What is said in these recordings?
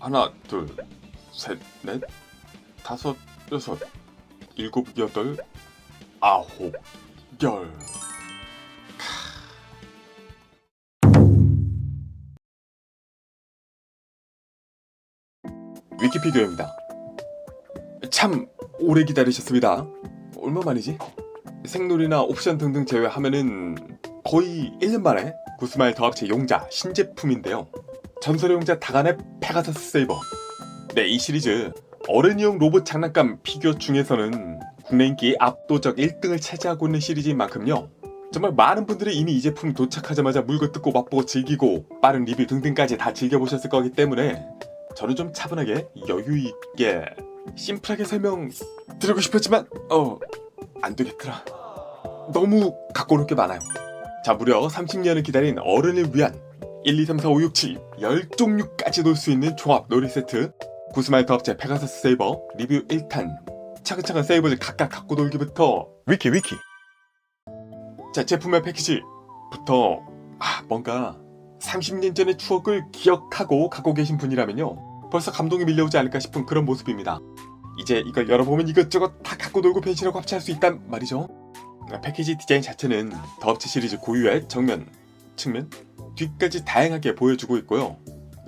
하나, 둘, 셋, 넷, 다섯, 여섯, 일곱, 여덟, 아홉, 열. 위키피디아입니다. 참 오래 기다리셨습니다. 얼마 만이지? 생놀이나 옵션 등등 제외하면은 거의 1년 만에 구스마일 더 합체 용자 신제품인데요. 전설의 용자 다간의 페가서스 세이버. 네, 이 시리즈 어른이용 로봇 장난감 피규어 중에서는 국내 인기 압도적 1등을 차지하고 있는 시리즈인 만큼요, 정말 많은 분들이 이미 이 제품 도착하자마자 물고 뜯고 맛보고 즐기고 빠른 리뷰 등등까지 다 즐겨보셨을 거기 때문에 저는 좀 차분하게 여유있게 심플하게 설명드리고 싶었지만 안되겠더라. 너무 갖고 올 게 많아요. 자, 무려 30년을 기다린 어른을 위한 1, 2, 3, 4, 5, 6, 7 10종류까지 놀 수 있는 종합 놀이 세트 구스마일 더 합체 페가서스 세이버 리뷰 1탄. 차근차근 세이버를 각각 갖고 놀기부터 위키. 자, 제품의 패키지부터 뭔가 30년 전의 추억을 기억하고 갖고 계신 분이라면요, 벌써 감동이 밀려오지 않을까 싶은 그런 모습입니다. 이제 이걸 열어보면 이것저것 다 갖고 놀고 변신하고 합체할 수 있단 말이죠. 패키지 디자인 자체는 더 합체 시리즈 고유의 정면, 측면, 뒤까지 다양하게 보여주고 있고요.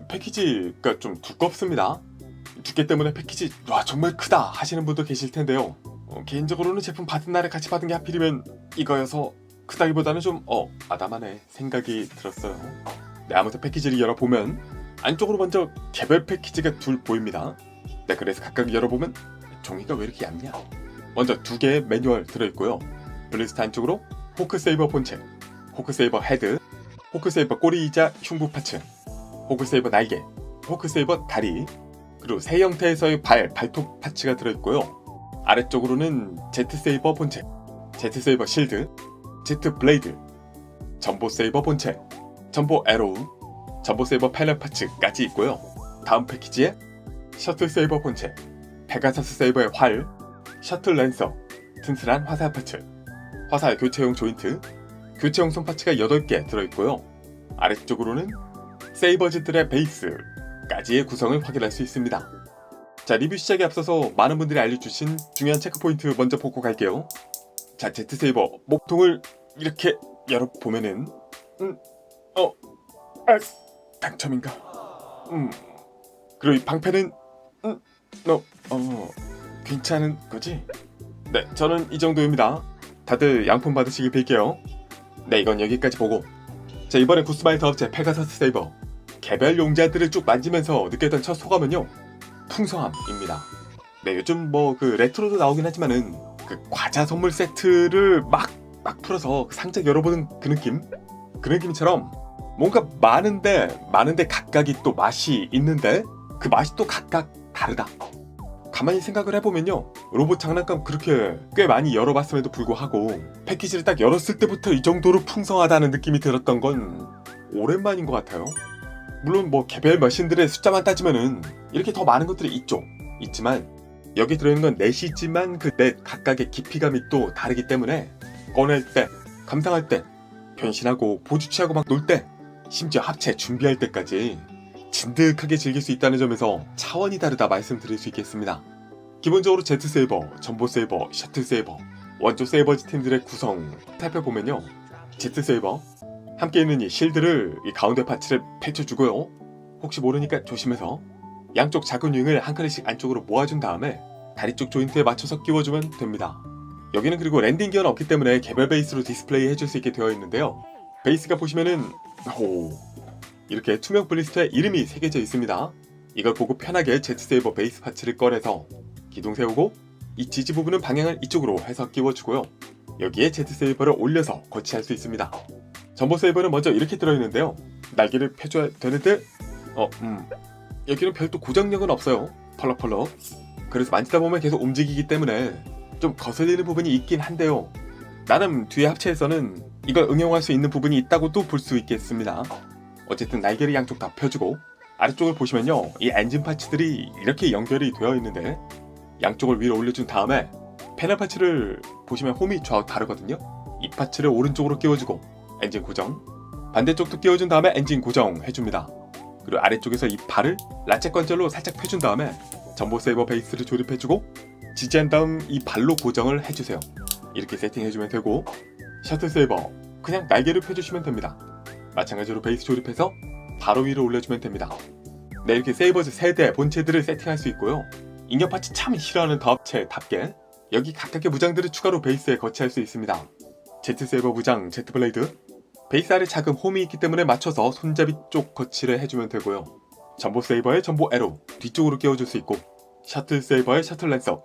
패키지가 좀 두껍습니다. 두께 때문에 패키지 정말 크다 하시는 분도 계실 텐데요. 개인적으로는 제품 받은 날에 같이 받은 게 하필이면 이거여서 크다기보다는 좀 아담하네 생각이 들었어요. 네, 아무튼 패키지를 열어보면 안쪽으로 먼저 개별 패키지가 둘 보입니다. 네, 그래서 각각 열어보면 종이가 왜 이렇게 얇냐. 먼저 두 개의 매뉴얼 들어있고요. 블리스트 안쪽으로 호크세이버 본체, 호크세이버 헤드, 호크세이버 꼬리이자 흉부 파츠, 호크세이버 날개, 호크세이버 다리, 그리고 새 형태에서의 발톱 파츠가 들어있고요. 아래쪽으로는 제트세이버 본체, 제트세이버 실드, 제트 블레이드, 전보세이버 본체, 전보 에로우, 전보세이버 패널 파츠까지 있고요. 다음 패키지에 셔틀세이버 본체, 페가서스 세이버의 활, 셔틀 랜서, 튼튼한 화살 파츠, 화살 교체용 조인트, 교체용 손 파츠가 8개 들어있고요. 아래쪽으로는 세이버즈들의 베이스까지의 구성을 확인할 수 있습니다. 자, 리뷰 시작에 앞서서 많은 분들이 알려주신 중요한 체크포인트 먼저 보고 갈게요. 자, 제트세이버 목통을 이렇게 열어보면은 당첨인가? 그리고 이 방패는 괜찮은 거지? 네, 저는 이 정도입니다. 다들 양품 받으시길 빌게요. 네, 이건 여기까지 보고, 자, 이번엔 구스마일 더 합체 페가서스 세이버 개별 용자들을 쭉 만지면서 느꼈던 첫 소감은요, 풍성함입니다. 네, 요즘 그 레트로도 나오긴 하지만은 그 과자 선물 세트를 막 풀어서 상자 열어보는 그 느낌처럼 뭔가 많은데 각각이 또 맛이 있는데 그 맛이 또 각각 다르다. 가만히 생각을 해보면요, 로봇 장난감 그렇게 꽤 많이 열어봤음에도 불구하고 패키지를 딱 열었을 때부터 이 정도로 풍성하다는 느낌이 들었던 건 오랜만인 것 같아요. 물론 개별 머신들의 숫자만 따지면은 이렇게 더 많은 것들이 있지만 여기 들어있는 건 넷이지만 그 넷 각각의 깊이감이 또 다르기 때문에 꺼낼 때, 감상할 때, 변신하고 포즈 취하고 막 놀 때, 심지어 합체 준비할 때까지 진득하게 즐길 수 있다는 점에서 차원이 다르다 말씀드릴 수 있겠습니다. 기본적으로 제트세이버, 전보세이버, 셔틀세이버, 원조 세이버즈 팀들의 구성 살펴보면요, 제트세이버 함께 있는 이 실드를 이 가운데 파츠를 펼쳐주고요, 혹시 모르니까 조심해서 양쪽 작은 윙을 한 칸씩 안쪽으로 모아준 다음에 다리 쪽 조인트에 맞춰서 끼워주면 됩니다. 여기는 그리고 랜딩 기어는 없기 때문에 개별 베이스로 디스플레이 해줄 수 있게 되어 있는데요, 베이스가 보시면은 이렇게 투명 블리스트에 이름이 새겨져 있습니다. 이걸 보고 편하게 제트세이버 베이스 파츠를 꺼내서 기둥 세우고 이 지지 부분은 방향을 이쪽으로 해서 끼워주고요, 여기에 제트세이버를 올려서 거치할 수 있습니다. 전보세이버는 먼저 이렇게 들어있는데요, 날개를 펴줘야 되는데 여기는 별도 고정력은 없어요. 펄럭펄럭. 그래서 만지다 보면 계속 움직이기 때문에 좀 거슬리는 부분이 있긴 한데요, 나름 뒤에 합체에서는 이걸 응용할 수 있는 부분이 있다고도 볼 수 있겠습니다. 어쨌든 날개를 양쪽 다 펴주고 아래쪽을 보시면요, 이 엔진 파츠들이 이렇게 연결이 되어 있는데 양쪽을 위로 올려준 다음에 패널 파츠를 보시면 홈이 좌우 다르거든요. 이 파츠를 오른쪽으로 끼워주고 엔진 고정, 반대쪽도 끼워준 다음에 엔진 고정 해줍니다. 그리고 아래쪽에서 이 발을 라체 관절로 살짝 펴준 다음에 전보 세이버 베이스를 조립해주고 지지한 다음 이 발로 고정을 해주세요. 이렇게 세팅해주면 되고, 셔틀 세이버 그냥 날개를 펴주시면 됩니다. 마찬가지로 베이스 조립해서 바로 위로 올려주면 됩니다. 네, 이렇게 세이버즈 세대 본체들을 세팅할 수 있고요. 인형 파츠 참 싫어하는 더업체답게 여기 각각의 무장들을 추가로 베이스에 거치할 수 있습니다. 제트 세이버 무장 제트 블레이드, 베이스 아래 작은 홈이 있기 때문에 맞춰서 손잡이 쪽 거치를 해주면 되고요. 전보 세이버의 전보 에로 뒤쪽으로 끼워줄 수 있고, 셔틀 세이버의 셔틀 랜서,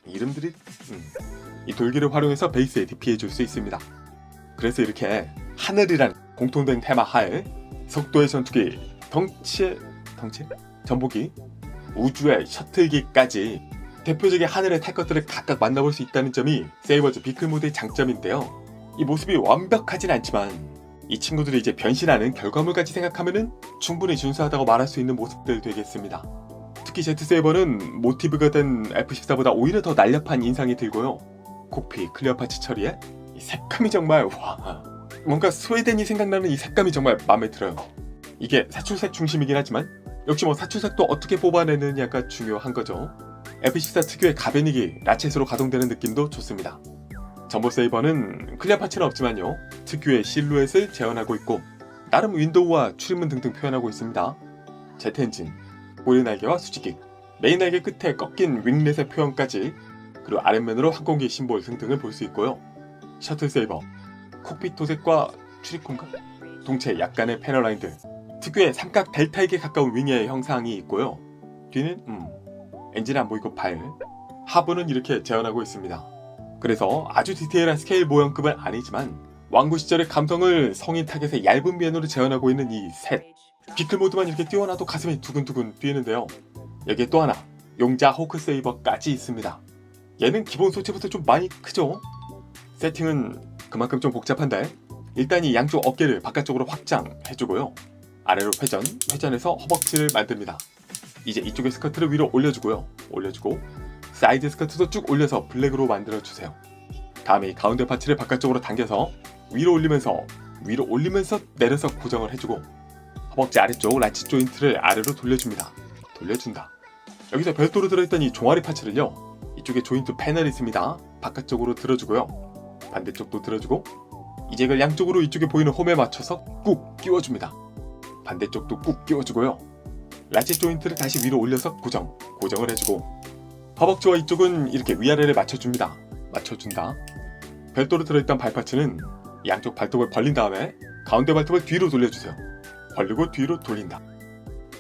이름들이 이 돌기를 활용해서 베이스에 DP해줄 수 있습니다. 그래서 이렇게 하늘이란 공통된 테마 하에 속도의 전투기, 덩치? 전보기, 우주의 셔틀기까지 대표적인 하늘의 탈 것들을 각각 만나볼 수 있다는 점이 세이버즈 비클 모드의 장점인데요. 이 모습이 완벽하진 않지만 이 친구들이 이제 변신하는 결과물까지 생각하면은 충분히 준수하다고 말할 수 있는 모습들 되겠습니다. 특히 제트 세이버는 모티브가 된 F14보다 오히려 더 날렵한 인상이 들고요. 콕핏, 클리어 파츠 처리에 이 색감이 정말 뭔가 스웨덴이 생각나는 이 색감이 정말 마음에 들어요. 이게 사출색 중심이긴 하지만 역시 뭐 사출색도 어떻게 뽑아내느냐가 중요한 거죠. F14 특유의 가베닉이 라쳇으로 가동되는 느낌도 좋습니다. 전보 세이버는 클리어 파츠는 없지만요, 특유의 실루엣을 재현하고 있고 나름 윈도우와 출입문 등등 표현하고 있습니다. 제트 엔진, 꼬리 날개와 수직기, 메인 날개 끝에 꺾인 윙렛의 표현까지, 그리고 아랫면으로 항공기 심볼 등등을 볼 수 있고요. 셔틀 세이버, 콕핏 도색과 출입공간, 동체 약간의 패널 라인들, 특유의 삼각 델타에게 가까운 윙의 형상이 있고요. 뒤는 엔진은 안 보이고 발, 하부는 이렇게 재현하고 있습니다. 그래서 아주 디테일한 스케일 모형급은 아니지만 왕구 시절의 감성을 성인 타겟의 얇은 면으로 재현하고 있는 이 셋. 비클 모드만 이렇게 띄워놔도 가슴이 두근두근 뛰는데요. 여기에 또 하나, 용자 호크 세이버까지 있습니다. 얘는 기본 소체부터 좀 많이 크죠? 세팅은 그만큼 좀 복잡한데 일단 이 양쪽 어깨를 바깥쪽으로 확장해주고요. 아래로 회전해서 허벅지를 만듭니다. 이제 이쪽의 스커트를 위로 올려주고 사이드 스커트도 쭉 올려서 블랙으로 만들어주세요. 다음에 이 가운데 파츠를 바깥쪽으로 당겨서 위로 올리면서 내려서 고정을 해주고, 허벅지 아래쪽 라치 조인트를 아래로 돌려준다. 여기서 별도로 들어있던 이 종아리 파츠를요, 이쪽에 조인트 패널이 있습니다. 바깥쪽으로 들어주고요, 반대쪽도 들어주고, 이제 이걸 양쪽으로 이쪽에 보이는 홈에 맞춰서 꾹 끼워줍니다. 반대쪽도 꾹 끼워주고요, 라치 조인트를 다시 위로 올려서 고정을 해주고, 허벅지와 이쪽은 이렇게 위아래를 맞춰준다. 별도로 들어있던 발파츠는 양쪽 발톱을 벌린 다음에 가운데 발톱을 뒤로 돌려주세요. 벌리고 뒤로 돌린다.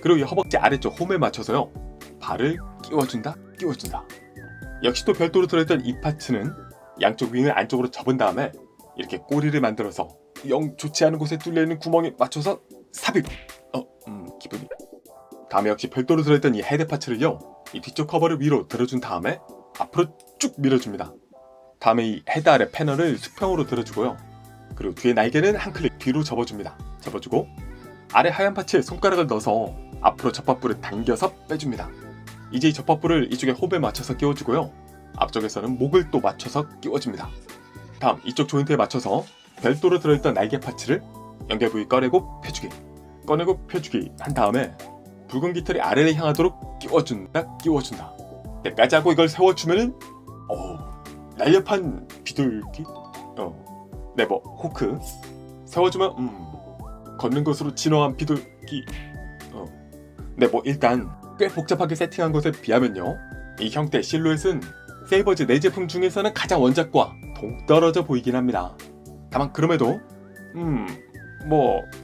그리고 이 허벅지 아래쪽 홈에 맞춰서요, 발을 끼워준다. 역시 또 별도로 들어있던 이 파츠는 양쪽 윙을 안쪽으로 접은 다음에 이렇게 꼬리를 만들어서 영 좋지 않은 곳에 뚫려있는 구멍에 맞춰서 삽입. 기분이. 다음에 역시 별도로 들어있던 이 헤드 파츠를요, 이 뒤쪽 커버를 위로 들어준 다음에 앞으로 쭉 밀어줍니다. 다음에 이 헤드 아래 패널을 수평으로 들어주고요. 그리고 뒤에 날개는 한 클릭 뒤로 접어주고 아래 하얀 파츠에 손가락을 넣어서 앞으로 접합부를 당겨서 빼줍니다. 이제 이 접합부를 이쪽에 홈에 맞춰서 끼워주고요. 앞쪽에서는 목을 또 맞춰서 끼워줍니다. 다음 이쪽 조인트에 맞춰서 별도로 들어있던 날개 파츠를 연결 부위 꺼내고 펴주기 한 다음에 붉은 깃털이 아래를 향하도록 끼워준다. 때까지 하고 이걸 세워주면은 날렵한 비둘기? 호크 세워주면 걷는 것으로 진화한 비둘기. 일단 꽤 복잡하게 세팅한 것에 비하면요, 이 형태 실루엣은 세이버즈 내 제품 중에서는 가장 원작과 동떨어져 보이긴 합니다. 다만 그럼에도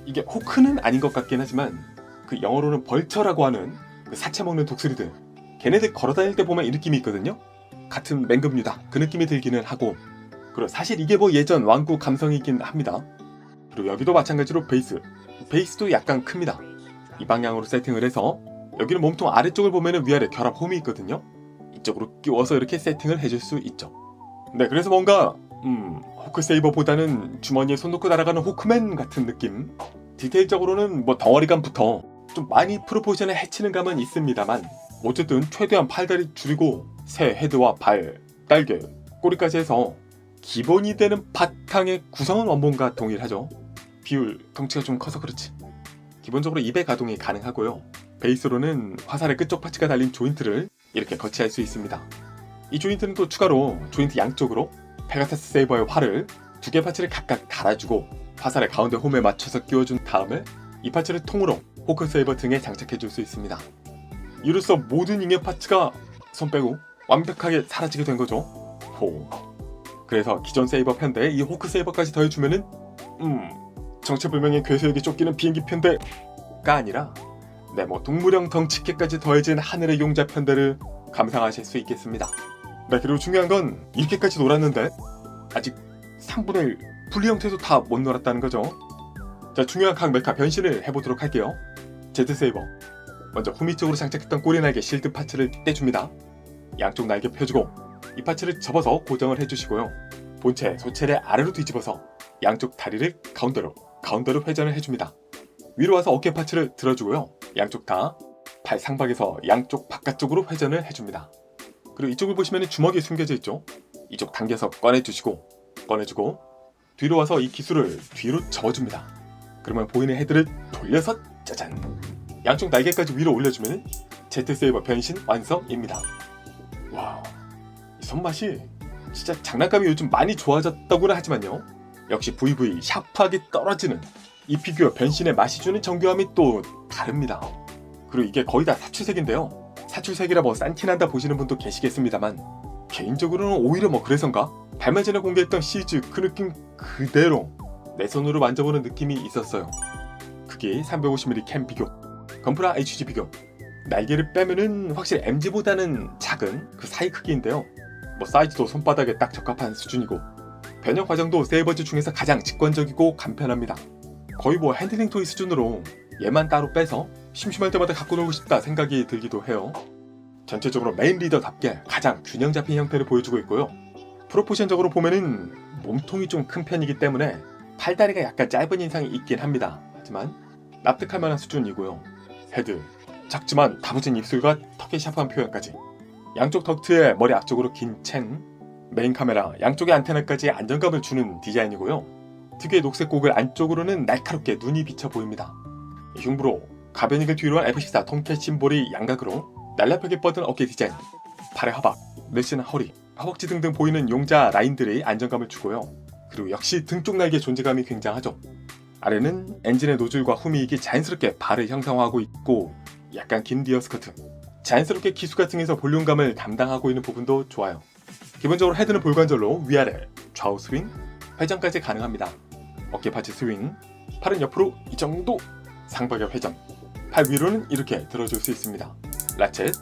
이게 호크는 아닌 것 같긴 하지만 그 영어로는 벌처라고 하는 그 사체 먹는 독수리들, 걔네들 걸어다닐 때 보면 이 느낌이 있거든요. 같은 맹금류다 그 느낌이 들기는 하고, 그리고 사실 이게 예전 왕구 감성이긴 합니다. 그리고 여기도 마찬가지로 베이스도 약간 큽니다. 이 방향으로 세팅을 해서 여기는 몸통 아래쪽을 보면은 위아래 결합 홈이 있거든요. 이쪽으로 끼워서 이렇게 세팅을 해줄 수 있죠. 네, 그래서 뭔가 호크 세이버보다는 주머니에 손 놓고 날아가는 호크맨 같은 느낌. 디테일적으로는 덩어리감부터 좀 많이 프로포션에 해치는 감은 있습니다만, 어쨌든 최대한 팔다리 줄이고 새 헤드와 발, 날개, 꼬리까지 해서 기본이 되는 바탕의 구성은 원본과 동일하죠. 비율, 덩치가 좀 커서 그렇지. 기본적으로 2배 가동이 가능하고요. 베이스로는 화살의 끝쪽 파츠가 달린 조인트를 이렇게 거치할 수 있습니다. 이 조인트는 또 추가로 조인트 양쪽으로 페가사스 세이버의 활을 2개 파츠를 각각 달아주고 화살의 가운데 홈에 맞춰서 끼워준 다음에 이 파츠를 통으로 호크 세이버 등에 장착해줄 수 있습니다. 이로써 모든 잉여 파츠가 손 빼고 완벽하게 사라지게 된 거죠. 그래서 기존 세이버 편대에 이 호크 세이버까지 더해주면은 정체불명의 괴수에게 쫓기는 비행기 편대가 아니라 동물형 덩치캐까지 더해진 하늘의 용자 편대를 감상하실 수 있겠습니다. 네, 그리고 중요한 건 이렇게까지 놀았는데 아직 3분의 1 분리 형태도 다 못 놀았다는 거죠. 자, 중요한 각 메카 변신을 해보도록 할게요. 제트 세이버 먼저 후미 쪽으로 장착했던 꼬리 날개 실드 파츠를 떼줍니다. 양쪽 날개 펴주고 이 파츠를 접어서 고정을 해주시고요. 본체, 소체를 아래로 뒤집어서 양쪽 다리를 가운데로 회전을 해줍니다. 위로 와서 어깨 파츠를 들어주고요. 양쪽 다 발 상박에서 양쪽 바깥쪽으로 회전을 해줍니다. 그리고 이쪽을 보시면 주먹이 숨겨져 있죠. 이쪽 당겨서 꺼내주고 뒤로 와서 이 기술을 뒤로 접어줍니다. 그러면 보이는 헤드를 돌려서 짜잔! 양쪽 날개까지 위로 올려주면 제트 세이버 변신 완성입니다. 와우, 이 손맛이 진짜 장난감이 요즘 많이 좋아졌다고는 하지만요, 역시 VV 샤프하게 떨어지는 이 피규어 변신의 맛이 주는 정교함이 또 다릅니다. 그리고 이게 거의 다 사출색인데요, 사출색이라 싼티난다 보시는 분도 계시겠습니다만 개인적으로는 오히려 그래서인가 발매 전에 공개했던 시즈 그 느낌 그대로 내 손으로 만져보는 느낌이 있었어요. 크기 350mm 캠 비교, 건프라 HG 비교, 날개를 빼면은 확실히 MG보다는 작은 그 사이 크기인데요, 사이즈도 손바닥에 딱 적합한 수준이고 변형 과정도 세이버즈 중에서 가장 직관적이고 간편합니다. 거의 핸들링 토이 수준으로 얘만 따로 빼서 심심할 때마다 갖고 놀고 싶다 생각이 들기도 해요. 전체적으로 메인 리더답게 가장 균형 잡힌 형태를 보여주고 있고요. 프로포션적으로 보면은 몸통이 좀 큰 편이기 때문에 팔다리가 약간 짧은 인상이 있긴 합니다. 하지만 납득할 만한 수준이고요. 헤드, 작지만 다부진 입술과 턱의 샤프한 표현까지, 양쪽 덕트에 머리 앞쪽으로 긴 챙, 메인 카메라, 양쪽의 안테나까지 안정감을 주는 디자인이고요. 특유의 녹색 고글 안쪽으로는 날카롭게 눈이 비쳐 보입니다. 흉부로 가변익을 뒤로 한 F14 톰캣 심볼이 양각으로 날렵하게 뻗은 어깨 디자인, 팔의 하박, 내쉬는 허리, 허벅지 등등 보이는 용자 라인들이 안정감을 주고요. 그리고 역시 등 쪽 날개 존재감이 굉장하죠. 아래는 엔진의 노즐과 후미익이 자연스럽게 발을 형성하고 있고 약간 긴 디어 스커트, 자연스럽게 기수가 등에서 볼륨감을 담당하고 있는 부분도 좋아요. 기본적으로 헤드는 볼관절로 위아래, 좌우 스윙, 회전까지 가능합니다. 어깨 파츠 스윙, 팔은 옆으로 이 정도 상박의 회전, 팔 위로는 이렇게 들어줄 수 있습니다. 라쳇,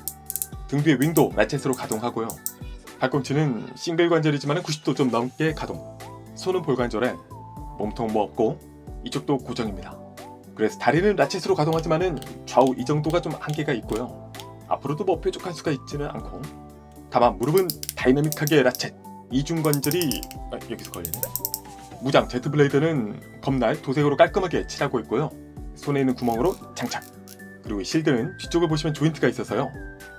등 뒤의 윙도 라쳇으로 가동하고요. 팔꿈치는 싱글 관절이지만 90도 좀 넘게 가동, 손은 볼관절에 몸통 없고 이쪽도 고정입니다. 그래서 다리는 라쳇으로 가동하지만 좌우 이 정도가 좀 한계가 있고요. 앞으로도 뾰족할 수가 있지는 않고, 다만 무릎은 다이나믹하게 라쳇, 이중관절이 여기서 걸리네. 무장 제트 블레이드는 검날 도색으로 깔끔하게 칠하고 있고요. 손에 있는 구멍으로 장착. 그리고 이 실드는 뒤쪽을 보시면 조인트가 있어서요,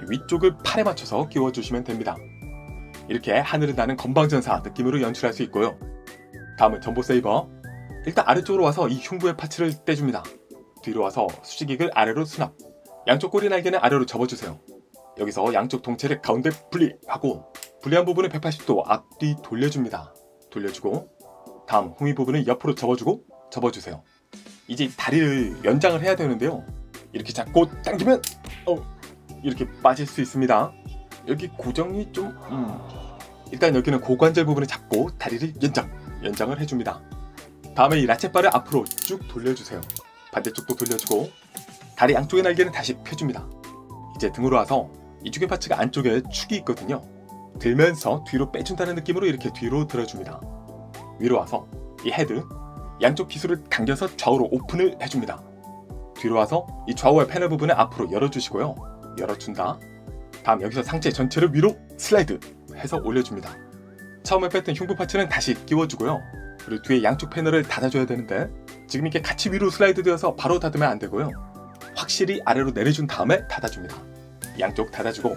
위쪽을 팔에 맞춰서 끼워주시면 됩니다. 이렇게 하늘을 나는 건방전사 느낌으로 연출할 수 있고요. 다음은 전보 세이버. 일단 아래쪽으로 와서 이 흉부의 파츠를 떼줍니다. 뒤로 와서 수직익을 아래로 수납, 양쪽 꼬리 날개는 아래로 접어주세요. 여기서 양쪽 동체를 가운데 분리하고 분리한 부분을 180도 앞뒤 돌려줍니다. 돌려주고 다음 후미 부분을 옆으로 접어주세요. 이제 다리를 연장을 해야 되는데요, 이렇게 잡고 당기면 이렇게 빠질 수 있습니다. 여기 고정이 좀 일단 여기는 고관절 부분을 잡고 다리를 연장을 해줍니다. 다음에 이 라쳇바를 앞으로 쭉 돌려주세요. 반대쪽도 돌려주고 다리 양쪽의 날개는 다시 펴줍니다. 이제 등으로 와서 이쪽의 파츠가 안쪽에 축이 있거든요. 들면서 뒤로 빼준다는 느낌으로 이렇게 뒤로 들어줍니다. 위로 와서 이 헤드, 양쪽 기술을 당겨서 좌우로 오픈을 해줍니다. 뒤로 와서 이 좌우의 패널 부분을 앞으로 열어주시고요. 열어준다. 다음 여기서 상체 전체를 위로 슬라이드 해서 올려줍니다. 처음에 뺐던 흉부 파츠는 다시 끼워주고요. 그리고 뒤에 양쪽 패널을 닫아줘야 되는데 지금 이게 같이 위로 슬라이드 되어서 바로 닫으면 안 되고요. 확실히 아래로 내려준 다음에 닫아줍니다. 양쪽 닫아주고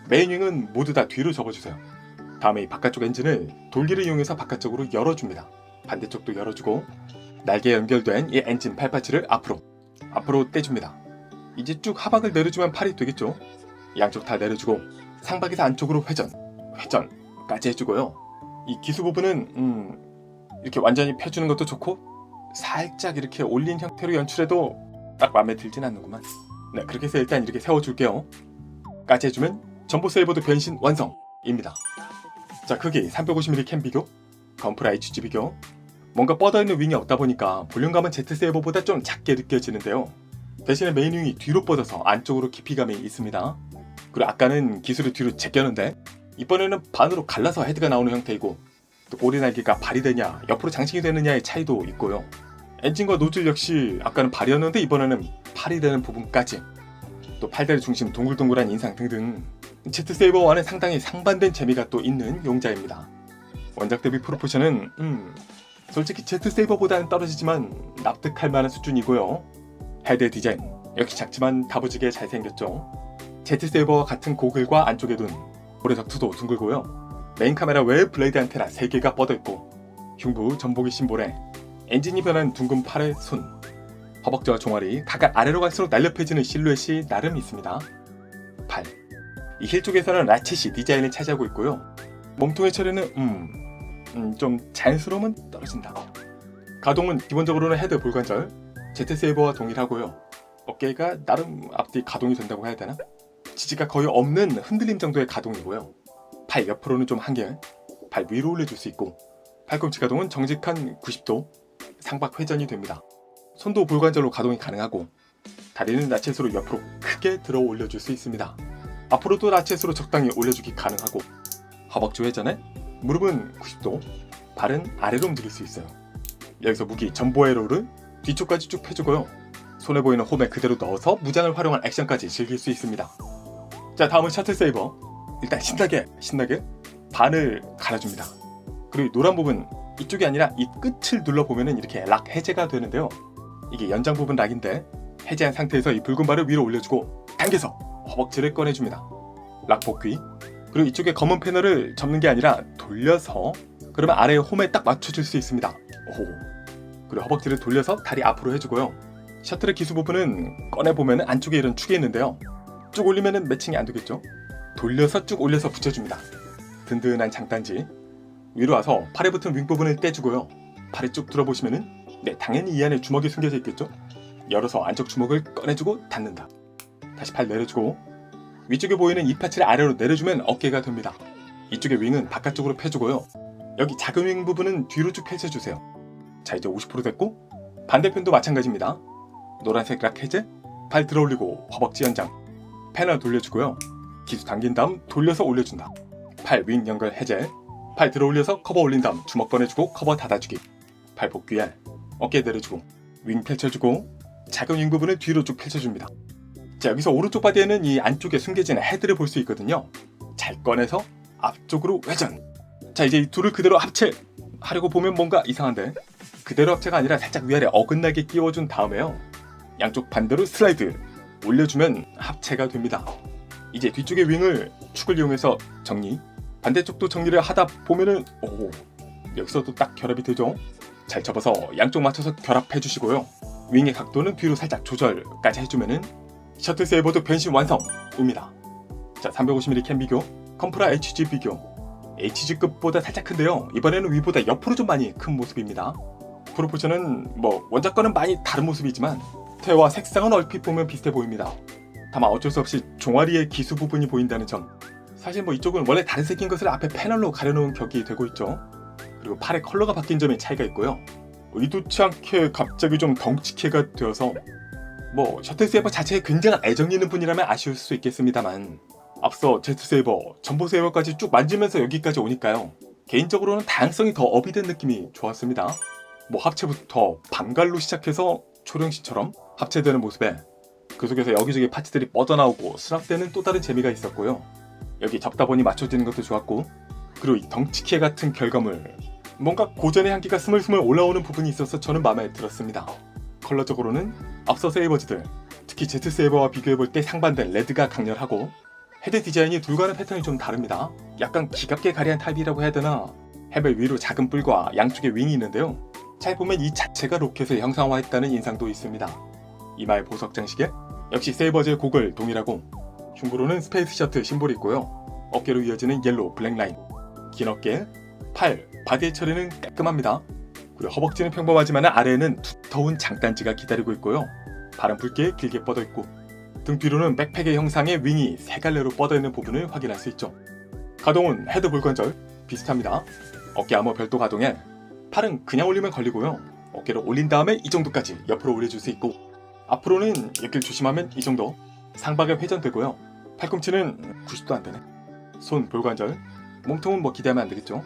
메인 윙은 모두 다 뒤로 접어주세요. 다음에 이 바깥쪽 엔진을 돌기를 이용해서 바깥쪽으로 열어줍니다. 반대쪽도 열어주고 날개에 연결된 이 엔진 팔파츠를 앞으로 앞으로 떼줍니다. 이제 쭉 하박을 내려주면 팔이 되겠죠. 양쪽 다 내려주고 상박에서 안쪽으로 회전까지 해주고요. 이 기수 부분은 이렇게 완전히 펴주는 것도 좋고 살짝 이렇게 올린 형태로 연출해도 딱 마음에 들진 않는구만. 네, 그렇게 해서 일단 이렇게 세워줄게요. 까지 해주면 전보 세이버드 변신 완성입니다. 자, 크기 350mm 캠 비교, 건프라 HG 비교. 뭔가 뻗어있는 윙이 없다 보니까 볼륨감은 Z 세이버보다 좀 작게 느껴지는데요. 대신에 메인 윙이 뒤로 뻗어서 안쪽으로 깊이감이 있습니다. 그리고 아까는 기술을 뒤로 제꼈는데 이번에는 반으로 갈라서 헤드가 나오는 형태이고, 또 꼬리 날개가 발이 되냐 옆으로 장식이 되느냐의 차이도 있고요. 엔진과 노즐 역시 아까는 발이었는데 이번에는 팔이 되는 부분까지, 또 팔다리 중심 동글동글한 인상 등등 Z 세이버와는 상당히 상반된 재미가 또 있는 용자입니다. 원작 대비 프로포션은 솔직히 Z 세이버보다는 떨어지지만 납득할 만한 수준이고요. 헤드 디자인 역시 작지만 다부지게 잘생겼죠. Z 세이버와 같은 고글과 안쪽에 둔 고래 덕트도 둥글고요. 메인 카메라 외에 블레이드 안테나 3개가 뻗어있고, 흉부 전복이 심볼에 엔진이 변한 둥근 팔의 손, 허벅지와 종아리 각각 아래로 갈수록 날렵해지는 실루엣이 나름 있습니다. 팔, 이 힐 쪽에서는 라쳇이 디자인을 차지하고 있고요. 몸통의 처리는 좀 자연스러움은 떨어진다. 가동은 기본적으로는 헤드 볼관절 Z 세이버와 동일하고요. 어깨가 나름 앞뒤 가동이 된다고 해야 되나? 지지가 거의 없는 흔들림 정도의 가동이고요. 팔 옆으로는 좀 한결, 발 위로 올려줄 수 있고, 팔꿈치 가동은 정직한 90도 상박 회전이 됩니다. 손도 볼관절로 가동이 가능하고, 다리는 라쳇으로 옆으로 크게 들어 올려줄 수 있습니다. 앞으로도 라쳇으로 적당히 올려주기 가능하고, 허벅지 회전에 무릎은 90도, 발은 아래로 움직일 수 있어요. 여기서 무기 전보에로를 뒤쪽까지 쭉 펴주고요. 손에 보이는 홈에 그대로 넣어서 무장을 활용한 액션까지 즐길 수 있습니다. 자, 다음은 셔틀 세이버. 일단 신나게 반을 갈아줍니다. 그리고 노란 부분 이쪽이 아니라 이 끝을 눌러보면 이렇게 락 해제가 되는데요. 이게 연장 부분 락인데 해제한 상태에서 이 붉은 발을 위로 올려주고 당겨서 허벅지를 꺼내줍니다. 락 복귀. 그리고 이쪽에 검은 패널을 접는 게 아니라 돌려서, 그러면 아래의 홈에 딱 맞춰줄 수 있습니다. 오. 그리고 허벅지를 돌려서 다리 앞으로 해주고요. 셔틀의 기수 부분은 꺼내보면 안쪽에 이런 축이 있는데요. 쭉 올리면 매칭이 안 되겠죠. 돌려서 쭉 올려서 붙여줍니다. 든든한 장단지. 위로 와서 팔에 붙은 윙 부분을 떼주고요. 팔을 쭉 들어보시면은 당연히 이 안에 주먹이 숨겨져 있겠죠. 열어서 안쪽 주먹을 꺼내주고 닫는다. 다시 팔 내려주고 위쪽에 보이는 이 파츠를 아래로 내려주면 어깨가 됩니다. 이쪽의 윙은 바깥쪽으로 펴주고요. 여기 작은 윙 부분은 뒤로 쭉 펼쳐주세요. 자, 이제 50% 됐고, 반대편도 마찬가지입니다. 노란색 락 해제, 발 들어올리고 허벅지 연장, 패널 돌려주고요. 기수 당긴 다음 돌려서 올려준다. 팔 윙 연결 해제, 팔 들어올려서 커버 올린 다음 주먹 꺼내주고 커버 닫아주기. 팔 복귀해 어깨 내려주고 윙 펼쳐주고 작은 윙 부분을 뒤로 쭉 펼쳐줍니다. 자, 여기서 오른쪽 바디에는 이 안쪽에 숨겨진 헤드를 볼 수 있거든요. 잘 꺼내서 앞쪽으로 회전. 자, 이제 이 둘을 그대로 합체하려고 보면 뭔가 이상한데, 그대로 합체가 아니라 살짝 위아래 어긋나게 끼워준 다음에요. 양쪽 반대로 슬라이드 올려주면 합체가 됩니다. 이제 뒤쪽의 윙을 축을 이용해서 정리, 반대쪽도 정리를 하다 보면은 여기서도 딱 결합이 되죠. 잘 접어서 양쪽 맞춰서 결합해 주시고요. 윙의 각도는 뒤로 살짝 조절까지 해주면은 셔틀 세이버도 변신 완성입니다. 자, 350mm 캠 비교, 컴프라 HG 비교. HG급보다 살짝 큰데요. 이번에는 위보다 옆으로 좀 많이 큰 모습입니다. 프로포션은 원작 거는 많이 다른 모습이지만 태와 색상은 얼핏 보면 비슷해 보입니다. 다만 어쩔 수 없이 종아리의 기수 부분이 보인다는 점. 사실 이쪽은 원래 다른 색인 것을 앞에 패널로 가려놓은 격이 되고 있죠. 그리고 팔의 컬러가 바뀐 점에 차이가 있고요. 의도치 않게 갑자기 좀 덩치케가 되어서 셔틀 세이버 자체에 굉장한 애정이 있는 분이라면 아쉬울 수 있겠습니다만, 앞서 Z 세이버, 전보 세이버까지 쭉 만지면서 여기까지 오니까요. 개인적으로는 다양성이 더 업이 된 느낌이 좋았습니다. 합체부터 반갈로 시작해서 초령시처럼 합체되는 모습에 그 속에서 여기저기 파츠들이 뻗어나오고 수납되는 또 다른 재미가 있었고요. 여기 접다 보니 맞춰지는 것도 좋았고, 그리고 이 덩치케 같은 결과물, 뭔가 고전의 향기가 스물스물 올라오는 부분이 있어서 저는 마음에 들었습니다. 컬러적으로는 앞서 세이버즈들, 특히 Z 세이버와 비교해볼 때 상반된 레드가 강렬하고, 헤드 디자인이 둘과는 패턴이 좀 다릅니다. 약간 기갑게 가리한 타입이라고 해야 되나? 헬멧 위로 작은 뿔과 양쪽에 윙이 있는데요. 잘 보면 이 자체가 로켓을 형상화했다는 인상도 있습니다. 이마의 보석 장식에 역시 세이버즈의 곡을 동일하고 흉부로는 스페이스 셔틀 심볼이 있고요. 어깨로 이어지는 옐로우 블랙 라인, 긴 어깨, 팔, 바디의 처리는 깔끔합니다. 그리고 허벅지는 평범하지만 아래에는 두터운 장단지가 기다리고 있고요. 발은 붉게 길게 뻗어있고 등 뒤로는 백팩의 형상의 윙이 세 갈래로 뻗어있는 부분을 확인할 수 있죠. 가동은 헤드 볼관절 비슷합니다. 어깨 아머 별도 가동에 팔은 그냥 올리면 걸리고요. 어깨를 올린 다음에 이 정도까지 옆으로 올려줄 수 있고 앞으로는 옆길 조심하면 이 정도 상박에 회전되고요. 팔꿈치는 90도 안 되네. 손 볼관절 몸통은 뭐 기대하면 안 되겠죠.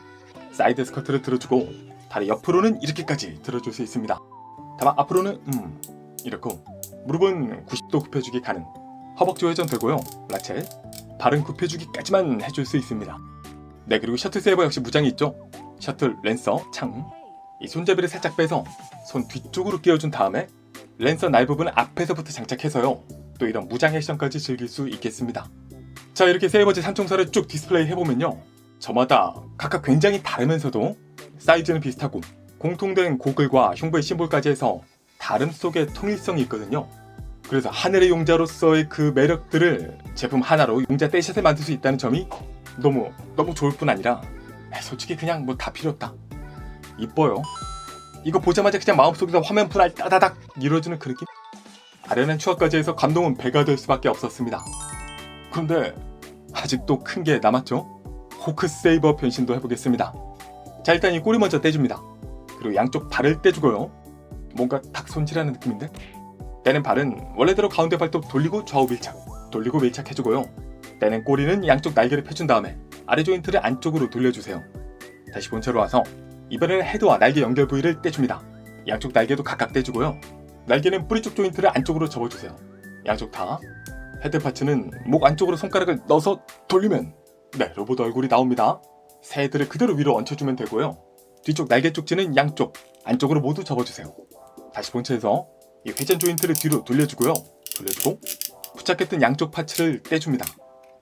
사이드 스커트를 들어주고 다리 옆으로는 이렇게까지 들어줄 수 있습니다. 다만 앞으로는 이렇고 무릎은 90도 굽혀주기 가능. 허벅지 회전되고요. 라첼 발은 굽혀주기까지만 해줄 수 있습니다. 네, 그리고 셔틀 세이버 역시 무장이 있죠. 셔틀 랜서 창. 이 손잡이를 살짝 빼서 손 뒤쪽으로 끼워준 다음에 랜서 날 부분을 앞에서부터 장착해서요. 또 이런 무장 액션까지 즐길 수 있겠습니다. 자, 이렇게 세이버즈 3총사를 쭉 디스플레이 해보면요. 저마다 각각 굉장히 다르면서도 사이즈는 비슷하고 공통된 고글과 흉부의 심볼까지 해서 다름 속에 통일성이 있거든요. 그래서 하늘의 용자로서의 그 매력들을 제품 하나로 용자 떼샷을 만들 수 있다는 점이 너무 좋을 뿐 아니라 솔직히 그냥 뭐 다 필요 없다. 이뻐요. 이거 보자마자 그냥 마음속에서 화면 분할 따다닥 이루어지는 그 느낌? 아련한 추억까지 해서 감동은 배가 될 수밖에 없었습니다. 그런데 아직도 큰 게 남았죠? 호크 세이버 변신도 해보겠습니다. 자, 일단 이 꼬리 먼저 떼줍니다. 그리고 양쪽 발을 떼주고요. 뭔가 닭 손질하는 느낌인데? 떼는 발은 원래대로 가운데 발도 돌리고 좌우 밀착, 돌리고 밀착해주고요. 떼는 꼬리는 양쪽 날개를 펴준 다음에 아래 조인트를 안쪽으로 돌려주세요. 다시 본체로 와서 이번에는 헤드와 날개 연결 부위를 떼줍니다. 양쪽 날개도 각각 떼주고요. 날개는 뿌리 쪽 조인트를 안쪽으로 접어주세요. 양쪽 다. 헤드 파츠는 목 안쪽으로 손가락을 넣어서 돌리면 네, 로봇 얼굴이 나옵니다. 새 헤드를 그대로 위로 얹혀주면 되고요. 뒤쪽 날개 쪽지는 양쪽 안쪽으로 모두 접어주세요. 다시 본체에서 이 회전 조인트를 뒤로 돌려주고요. 돌려주고 부착했던 양쪽 파츠를 떼줍니다.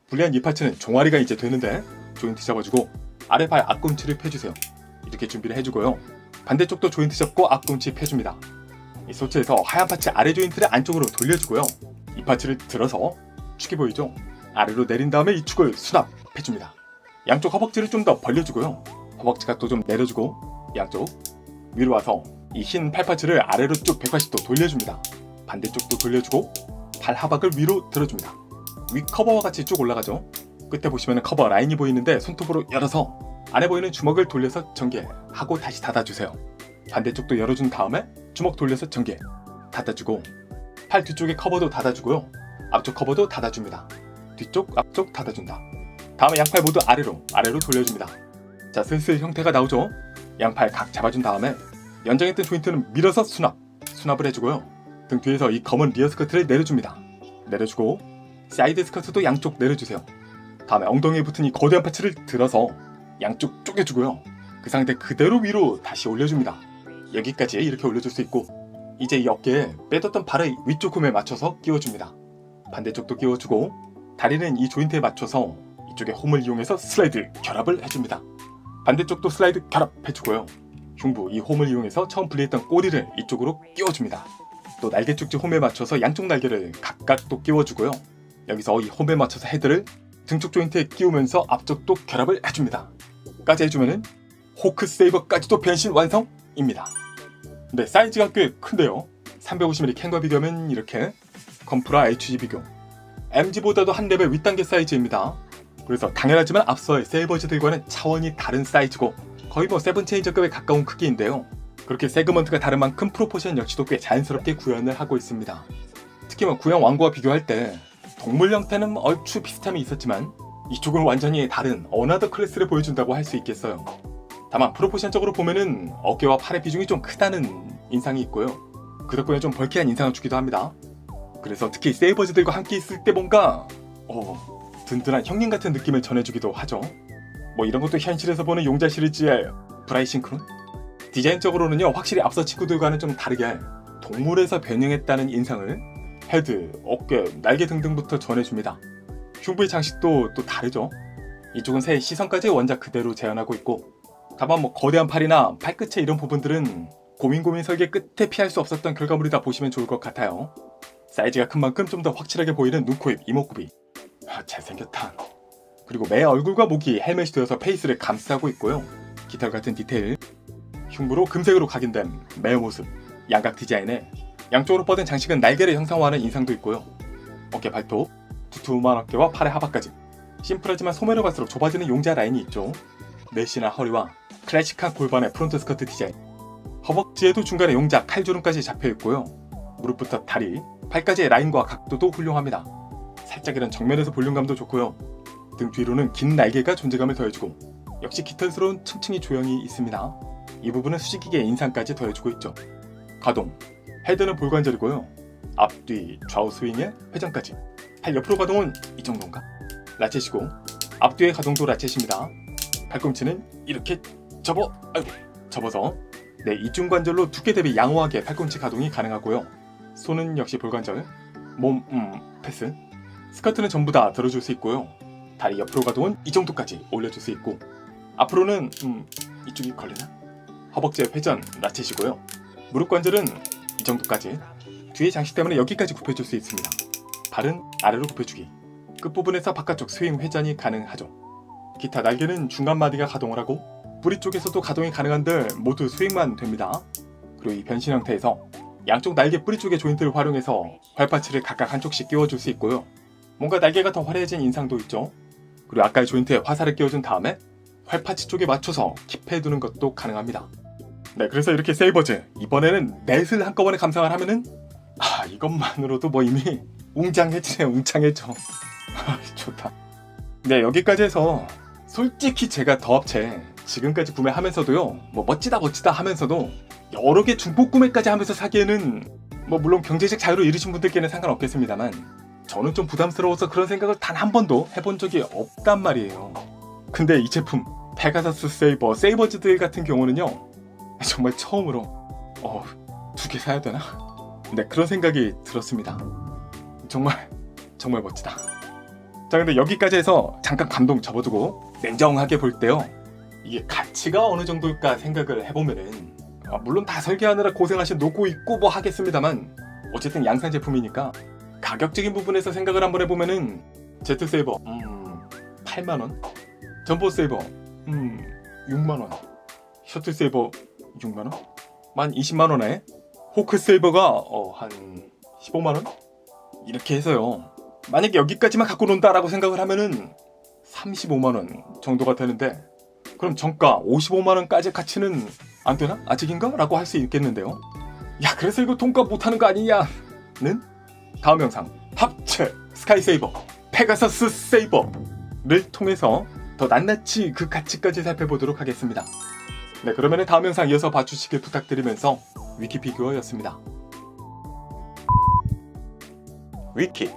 불리한 이 파츠는 종아리가 이제 되는데 조인트 접어주고 아래 발 앞꿈치를 펴주세요. 이렇게 준비를 해주고요. 반대쪽도 조인트 접고 앞꿈치 펴줍니다. 이 소체에서 하얀 파츠 아래 조인트를 안쪽으로 돌려주고요. 이 파츠를 들어서 축이 보이죠? 아래로 내린 다음에 이 축을 수납해줍니다. 양쪽 허벅지를 좀 더 벌려주고요. 허벅지 각도 좀 내려주고 양쪽 위로 와서 이 흰 팔파츠를 아래로 쭉 180도 돌려줍니다. 반대쪽도 돌려주고 발 하박을 위로 들어줍니다. 위 커버와 같이 쭉 올라가죠. 끝에 보시면 커버 라인이 보이는데 손톱으로 열어서 안에 보이는 주먹을 돌려서 전개하고 다시 닫아주세요. 반대쪽도 열어준 다음에 주먹 돌려서 전개 닫아주고 팔 뒤쪽에 커버도 닫아주고요. 앞쪽 커버도 닫아줍니다. 뒤쪽 앞쪽 닫아준다. 다음에 양팔 모두 아래로 돌려줍니다. 자, 슬슬 형태가 나오죠. 양팔 각 잡아준 다음에 연장했던 조인트는 밀어서 수납을 해주고요. 등 뒤에서 이 검은 리어 스커트를 내려줍니다. 내려주고 사이드 스커트도 양쪽 내려주세요. 다음에 엉덩이에 붙은 이 거대한 파츠를 들어서 양쪽 쪼개주고요. 그 상태 그대로 위로 다시 올려줍니다. 여기까지 이렇게 올려줄 수 있고 이제 이 어깨에 빼뒀던 발의 위쪽 홈에 맞춰서 끼워줍니다. 반대쪽도 끼워주고 다리는 이 조인트에 맞춰서 이쪽에 홈을 이용해서 슬라이드 결합을 해줍니다. 반대쪽도 슬라이드 결합해주고요. 흉부 이 홈을 이용해서 처음 분리했던 꼬리를 이쪽으로 끼워줍니다. 또 날개 쪽지 홈에 맞춰서 양쪽 날개를 각각 또 끼워주고요. 여기서 이 홈에 맞춰서 헤드를 등쪽 조인트에 끼우면서 앞쪽도 결합을 해줍니다. 까지 해주면은 호크 세이버까지도 변신 완성입니다. 네, 사이즈가 꽤 큰데요. 350mm 캔과 비교하면 이렇게 건프라 HG 비교 MG보다도 한 레벨 윗단계 사이즈입니다. 그래서 당연하지만 앞서의 세이버즈들과는 차원이 다른 사이즈고 거의 뭐 세븐체인저급에 가까운 크기인데요. 그렇게 세그먼트가 다른 만큼 프로포션 역시도 꽤 자연스럽게 구현을 하고 있습니다. 특히 뭐 구형 왕구와 비교할 때 동물 형태는 얼추 비슷함이 있었지만 이쪽은 완전히 다른 어나더 클래스를 보여준다고 할 수 있겠어요. 다만 프로포션적으로 보면은 어깨와 팔의 비중이 좀 크다는 인상이 있고요. 그 덕분에 좀 벌키한 인상을 주기도 합니다. 그래서 특히 세이버즈들과 함께 있을 때 뭔가 든든한 형님 같은 느낌을 전해주기도 하죠. 뭐 이런 것도 현실에서 보는 용자 시리즈의 브라이 싱크론? 디자인적으로는요 확실히 앞서 친구들과는 좀 다르게 동물에서 변형했다는 인상을 헤드, 어깨, 날개 등등부터 전해줍니다. 흉부의 장식도 또 다르죠. 이쪽은 새의 시선까지 원작 그대로 재현하고 있고 다만 뭐 거대한 팔이나 팔끝의 이런 부분들은 고민 설계 끝에 피할 수 없었던 결과물이다 보시면 좋을 것 같아요. 사이즈가 큰 만큼 좀 더 확실하게 보이는 눈, 코, 입, 이목구비. 잘생겼다. 그리고 매 얼굴과 목이 헬멧이 되어서 페이스를 감싸고 있고요. 깃털 같은 디테일, 흉부로 금색으로 각인된 매 모습, 양각 디자인에 양쪽으로 뻗은 장식은 날개를 형상화하는 인상도 있고요. 어깨 발톱, 두툼한 어깨와 팔의 하박까지 심플하지만 소매로 갈수록 좁아지는 용자 라인이 있죠. 날씬한 허리와 클래식한 골반의 프론트 스커트 디자인, 허벅지에도 중간에 용자 칼주름까지 잡혀있고요. 무릎부터 다리, 팔까지의 라인과 각도도 훌륭합니다. 살짝 이런 정면에서 볼륨감도 좋고요. 등 뒤로는 긴 날개가 존재감을 더해주고 역시 깃털스러운 층층이 조형이 있습니다. 이 부분은 수직기계의 인상까지 더해주고 있죠. 가동, 헤드는 볼관절이고요. 앞뒤 좌우 스윙에 회전까지. 팔 옆으로 가동은 이 정도인가? 라쳇이고 앞뒤의 가동도 라쳇입니다. 팔꿈치는 이렇게 접어서 이중관절로 두께 대비 양호하게 팔꿈치 가동이 가능하고요. 손은 역시 볼관절, 몸 패스. 스커트는 전부 다 들어줄 수 있고요. 다리 옆으로 가동은 이 정도까지 올려줄 수 있고 앞으로는 이쪽이 걸리나? 허벅지의 회전 라쳇이고요. 무릎 관절은 이 정도까지. 뒤에 장식 때문에 여기까지 굽혀줄 수 있습니다. 발은 아래로 굽혀주기. 끝부분에서 바깥쪽 스윙 회전이 가능하죠. 기타 날개는 중간 마디가 가동을 하고 뿌리 쪽에서도 가동이 가능한데 모두 스윙만 됩니다. 그리고 이 변신 형태에서 양쪽 날개 뿌리 쪽의 조인트를 활용해서 활파츠를 각각 한쪽씩 끼워줄 수 있고요. 뭔가 날개가 더 화려해진 인상도 있죠. 그리고 아까의 조인트에 화살을 끼워준 다음에 활파츠 쪽에 맞춰서 킵해두는 것도 가능합니다. 네, 그래서 이렇게 세이버즈 이번에는 넷을 한꺼번에 감상을 하면은 이것만으로도 뭐 이미 웅장해져. 좋다. 네, 여기까지 해서 솔직히 제가 더 업체 지금까지 구매하면서도요, 뭐 멋지다 하면서도 여러 개 중복 구매까지 하면서 사기에는 뭐 물론 경제적 자유를 잃으신 분들께는 상관없겠습니다만 저는 좀 부담스러워서 그런 생각을 단 한 번도 해본 적이 없단 말이에요. 근데 이 제품 페가사스 세이버즈들 같은 경우는요, 정말 처음으로 2개 사야 되나? 네, 그런 생각이 들었습니다. 정말 멋지다. 자, 근데 여기까지 해서 잠깐 감동 접어두고 냉정하게 볼 때요, 이게 가치가 어느 정도일까 생각을 해보면은 물론 다 설계하느라 고생하신 노고 있고 뭐 하겠습니다만 어쨌든 양산 제품이니까 가격적인 부분에서 생각을 한번 해보면은 제트 세이버 8만원, 점보 세이버 6만원, 셔틀 세이버 6만원, 만 20만원에 호크 세이버가 한 15만원? 이렇게 해서요, 만약에 여기까지만 갖고 논다라고 생각을 하면은 35만원 정도가 되는데, 그럼 정가 55만원까지 가치는 안 되나? 아직인가? 라고 할 수 있겠는데요. 야, 그래서 이거 돈값 못하는 거 아니냐는 다음 영상 합체 스카이 세이버 페가서스 세이버를 통해서 더 낱낱이 그 가치까지 살펴보도록 하겠습니다. 네, 그러면 다음 영상 이어서 봐주시길 부탁드리면서 위키피규어였습니다. 위키